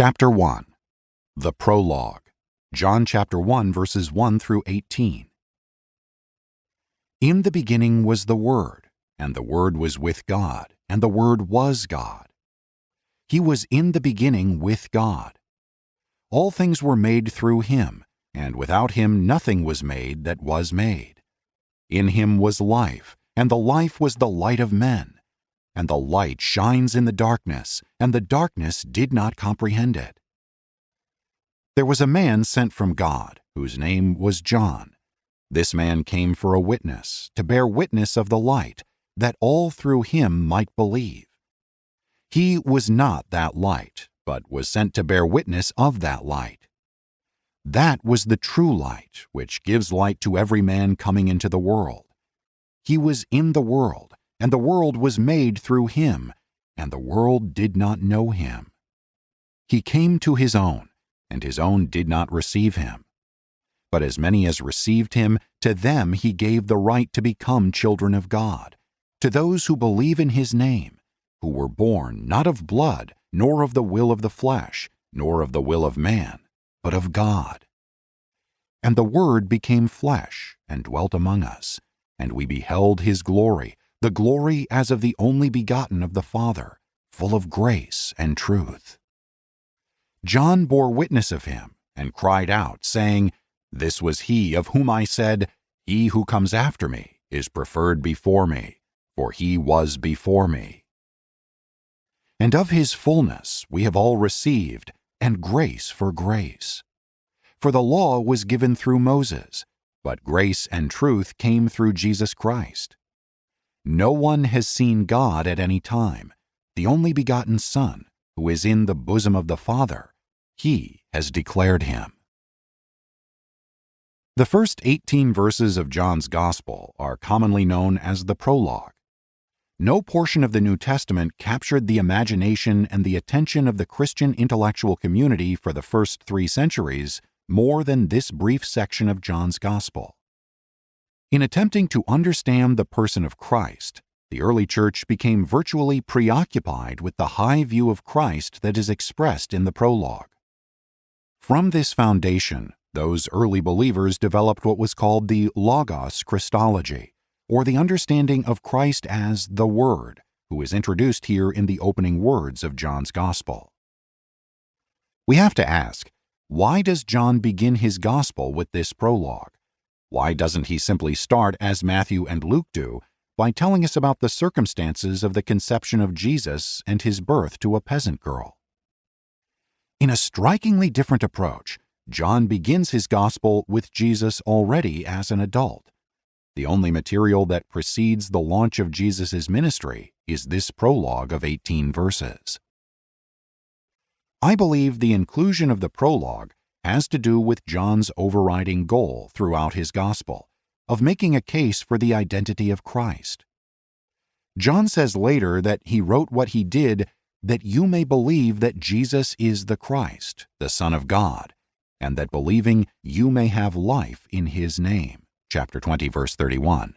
Chapter 1. The Prologue. John chapter 1 verses 1 through 18. In the beginning was the Word, and the Word was with God, and the Word was God. He was in the beginning with God. All things were made through him, and without him nothing was made that was made. In him was life, and the life was the light of men. And the light shines in the darkness, and the darkness did not comprehend it. There was a man sent from God, whose name was John. This man came for a witness, to bear witness of the light, that all through him might believe. He was not that light, but was sent to bear witness of that light. That was the true light, which gives light to every man coming into the world. He was in the world, and the world was made through him, and the world did not know him. He came to his own, and his own did not receive him. But as many as received him, to them he gave the right to become children of God, to those who believe in his name, who were born not of blood, nor of the will of the flesh, nor of the will of man, but of God. And the Word became flesh, and dwelt among us, and we beheld his glory, the glory as of the only begotten of the Father, full of grace and truth. John bore witness of him, and cried out, saying, This was he of whom I said, He who comes after me is preferred before me, for he was before me. And of his fullness we have all received, and grace for grace. For the law was given through Moses, but grace and truth came through Jesus Christ. No one has seen God at any time. The only begotten Son, who is in the bosom of the Father, he has declared him. The first 18 verses of John's Gospel are commonly known as the Prologue. No portion of the New Testament captured the imagination and the attention of the Christian intellectual community for the first 3 centuries more than this brief section of John's Gospel. In attempting to understand the person of Christ, the early church became virtually preoccupied with the high view of Christ that is expressed in the prologue. From this foundation, those early believers developed what was called the Logos Christology, or the understanding of Christ as the Word, who is introduced here in the opening words of John's Gospel. We have to ask, why does John begin his Gospel with this prologue? Why doesn't he simply start, as Matthew and Luke do, by telling us about the circumstances of the conception of Jesus and his birth to a peasant girl? In a strikingly different approach, John begins his Gospel with Jesus already as an adult. The only material that precedes the launch of Jesus' ministry is this prologue of 18 verses. I believe the inclusion of the prologue has to do with John's overriding goal throughout his Gospel, of making a case for the identity of Christ. John says later that he wrote what he did that you may believe that Jesus is the Christ, the Son of God, and that believing you may have life in his name. Chapter 20, verse 31.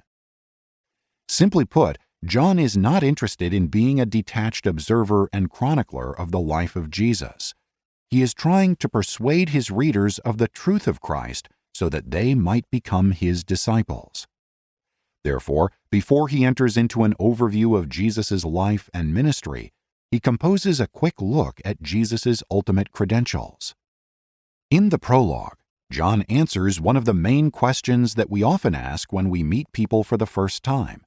Simply put, John is not interested in being a detached observer and chronicler of the life of Jesus. He is trying to persuade his readers of the truth of Christ so that they might become his disciples. Therefore, before he enters into an overview of Jesus' life and ministry, he composes a quick look at Jesus' ultimate credentials. In the prologue, John answers one of the main questions that we often ask when we meet people for the first time.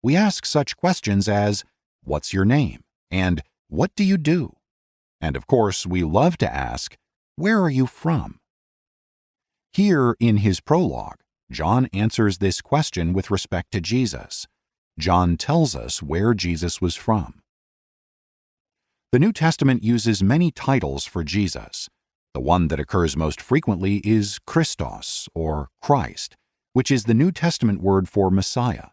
We ask such questions as, "What's your name?" and "What do you do?" And of course, we love to ask, "Where are you from?" Here in his prologue, John answers this question with respect to Jesus. John tells us where Jesus was from. The New Testament uses many titles for Jesus. The one that occurs most frequently is Christos, or Christ, which is the New Testament word for Messiah.